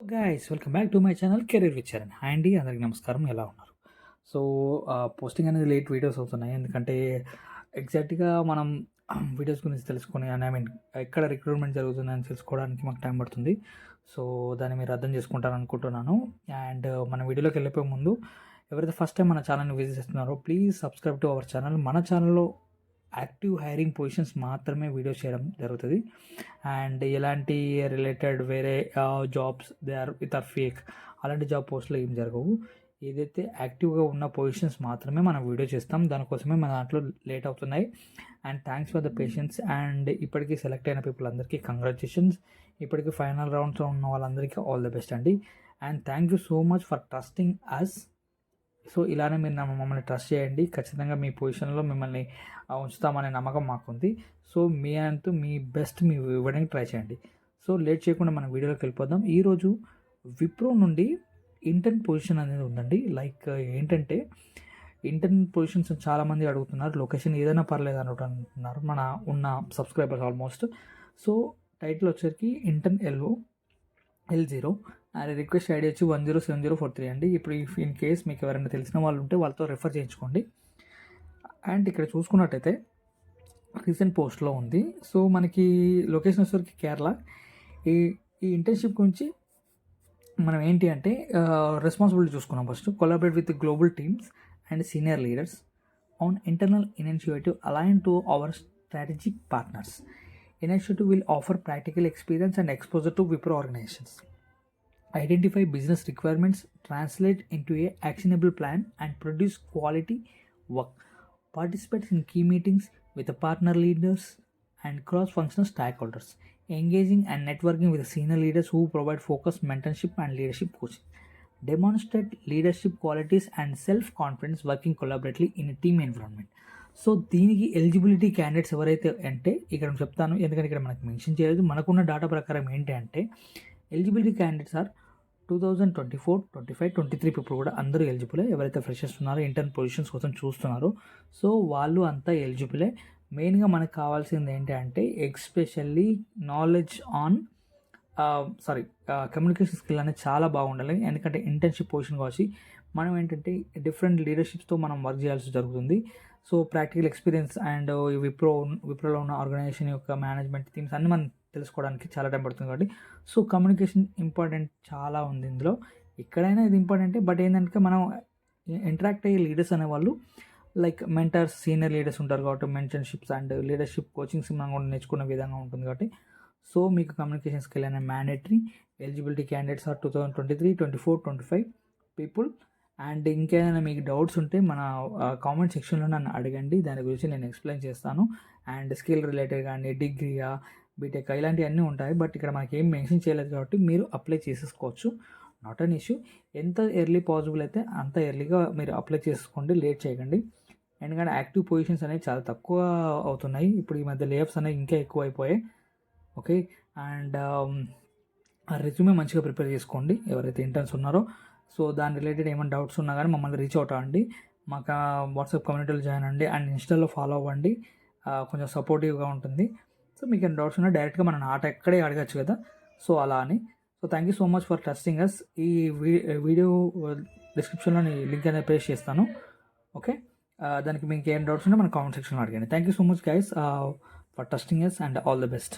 Guys welcome back to my channel career with Charan. Hi అండి, అందరికీ నమస్కారం. ఎలా ఉన్నారు? సో పోస్టింగ్ అనేది లేట్ వీడియోస్ అవుతున్నాయి, ఎందుకంటే ఎగ్జాక్ట్గా మనం వీడియోస్ గురించి తెలుసుకొని అండ్ ఎక్కడ రిక్రూట్మెంట్ జరుగుతుందని తెలుసుకోవడానికి మాకు టైం పడుతుంది. సో దాన్ని మీరు అర్థం చేసుకుంటారని అనుకుంటున్నాను. అండ్ మన వీడియోలోకి వెళ్ళిపోయే ముందు ఎవరైతే ఫస్ట్ టైం మన ఛానల్ని విజిట్ చేస్తున్నారో please subscribe to our channel. మన ఛానల్లో యాక్టివ్ హైరింగ్ పొజిషన్స్ మాత్రమే వీడియో చేయడం జరుగుతుంది. అండ్ ఎలాంటి రిలేటెడ్ వేరే జాబ్స్ విత్ ఆర్ ఫేక్ అలాంటి జాబ్ పోస్టులు ఏం జరగవు. ఏదైతే యాక్టివ్గా ఉన్న పొజిషన్స్ మాత్రమే మనం వీడియో చేస్తాం. దానికోసమే మన దాంట్లో లేట్ అవుతున్నాయి. And thanks for the patience. And ఇప్పటికీ సెలెక్ట్ అయిన పీపుల్ అందరికీ కంగ్రాచులేషన్స్. ఇప్పటికీ ఫైనల్ రౌండ్స్లో ఉన్న వాళ్ళందరికీ ఆల్ ద బెస్ట్ అండి. And thank you so much for trusting us. So ఇలానే మీరు మమ్మల్ని ట్రస్ట్ చేయండి. ఖచ్చితంగా మీ పొజిషన్లో మిమ్మల్ని ఉంచుతామనే నమ్మకం మాకుంది. సో మీ అంటూ మీ బెస్ట్ మీరు ఇవ్వడానికి ట్రై చేయండి. సో లేట్ చేయకుండా మన వీడియోలోకి వెళ్ళిపోదాం. ఈరోజు విప్రో నుండి ఇంటర్న్ పొజిషన్ అనేది ఉందండి. లైక్ ఏంటంటే ఇంటర్న్ పొజిషన్స్ చాలామంది అడుగుతున్నారు. లొకేషన్ ఏదైనా పర్లేదు అంటున్నారు మన ఉన్న సబ్స్క్రైబర్స్ ఆల్మోస్ట్. సో టైటిల్ వచ్చేసరికి intern L0 and request ID వచ్చి 107043 అండి. ఇప్పుడు ఇన్ కేస్ మీకు ఎవరైనా తెలిసిన వాళ్ళు ఉంటే వాళ్ళతో రెఫర్ చేయించుకోండి. అండ్ ఇక్కడ చూసుకున్నట్టయితే రీసెంట్ పోస్ట్లో ఉంది. సో మనకి లొకేషన్ వచ్చేసరికి కేరళ. ఈ ఈ ఇంటర్న్షిప్ గురించి మనం ఏంటి అంటే రెస్పాన్సిబిలిటీ చూసుకున్నాం. First collaborate with global teams and senior leaders on internal initiative align to our strategic partners. Initiative will offer practical experience and exposure to Wipro organizations. Identify business requirements, translate into a actionable plan, and produce quality work. Participate in key meetings with the partner leaders and cross-functional stakeholders. Engaging and networking with the senior leaders who provide focused mentorship and leadership coaching. Demonstrate leadership qualities and self-confidence working collaboratively in a team environment. So దీనికి eligibility candidates ఎవరైతే అంటే ఇక్కడ చెప్తాను, ఎందుకంటే ఇక్కడ మనకు mention చేయలేదు. మనకున్న డేటా ప్రకారం ఏంటి అంటే ఎలిజిబిలిటీ క్యాండిడేట్స్ ఆర్ 2024, 25, 23 పీపుల్ కూడా అందరూ ఎలిజిబులే. ఎవరైతే ఫ్రెషర్స్ ఉన్నారో ఇంటర్న్ పొజిషన్స్ కోసం చూస్తున్నారో సో వాళ్ళు అంతా ఎలిజిబులే. మెయిన్గా మనకు కావాల్సింది ఏంటి అంటే especially knowledge on communication skill అనేది చాలా బాగుండాలి. ఎందుకంటే ఇంటర్న్షిప్ పొజిషన్ కావచ్చు మనం డిఫరెంట్ లీడర్షిప్స్తో మనం వర్క్ చేయాల్సి జరుగుతుంది. సో ప్రాక్టికల్ ఎక్స్పీరియన్స్ అండ్ విప్రోలో ఉన్న ఆర్గనైజేషన్ యొక్క మేనేజ్మెంట్ థీమ్స్ అన్నీ మనం తెలుసుకోవడానికి చాలా టైం పడుతుంది. కాబట్టి సో కమ్యూనికేషన్ ఇంపార్టెంట్ చాలా ఉంది ఇందులో. ఎక్కడైనా ఇది ఇంపార్టెంటే. బట్ ఏంటంటే మనం ఇంటరాక్ట్ అయ్యే లీడర్స్ అనేవాళ్ళు లైక్ మెంటర్స్, సీనియర్ లీడర్స్ ఉంటారు కాబట్టి మెంటర్షిప్స్ అండ్ లీడర్షిప్ కోచింగ్స్ మనం కూడా నేర్చుకునే విధంగా ఉంటుంది. కాబట్టి సో మీకు కమ్యూనికేషన్ స్కిల్ అనే mandatory. Eligibility candidates are 2023, 24, 25 people. And ఇంకేదైనా మీకు డౌట్స్ ఉంటే మన కామెంట్ సెక్షన్లో నన్ను అడగండి, దాని గురించి నేను ఎక్స్ప్లెయిన్ చేస్తాను. అండ్ స్కిల్ రిలేటెడ్ కానీ డిగ్రీయా, బీటెక్ ఇలాంటివన్నీ ఉంటాయి. బట్ ఇక్కడ మనకి ఏం మెన్షన్ చేయలేదు కాబట్టి మీరు అప్లై చేసేసుకోవచ్చు. Not an issue. ఎంత ఎర్లీ పాసిబుల్ అయితే అంత ఎర్లీగా మీరు అప్లై చేసుకోండి, లేట్ చేయకండి. ఎందుకంటే యాక్టివ్ పొజిషన్స్ అనేవి చాలా తక్కువ అవుతున్నాయి. ఇప్పుడు ఈ మధ్య లేఅఫ్స్ అనేవి ఇంకా ఎక్కువ అయిపోయాయి. ఓకే. అండ్ రెజ్యూమే మంచిగా ప్రిపేర్ చేసుకోండి ఎవరైతే ఇంటర్న్స్ ఉన్నారో. సో దాని రిలేటెడ్ ఏమైనా డౌట్స్ ఉన్నా కానీ మమ్మల్ని రీచ్ అవుట్ అవ్వండి. మాకు వాట్సాప్ కమ్యూనిటీలో జాయిన్ అవ్వండి అండ్ ఇన్స్టాలో ఫాలో అవ్వండి. కొంచెం సపోర్టివ్గా ఉంటుంది. సో మీకు ఏమైనా డౌట్స్ ఉన్నా డైరెక్ట్గా మన ఎక్కడే అడగచ్చు కదా. సో అలా అని. So thank you so much for trusting us. ఈ వీడియో డిస్క్రిప్షన్లో లింక్ అనేది పేస్ట్ చేస్తాను. ఓకే. దానికి మీకు ఏం డౌట్స్ ఉన్నా మన కామెంట్ సెక్షన్లో అడగండి. Thank you so much guys for trusting us and all the best.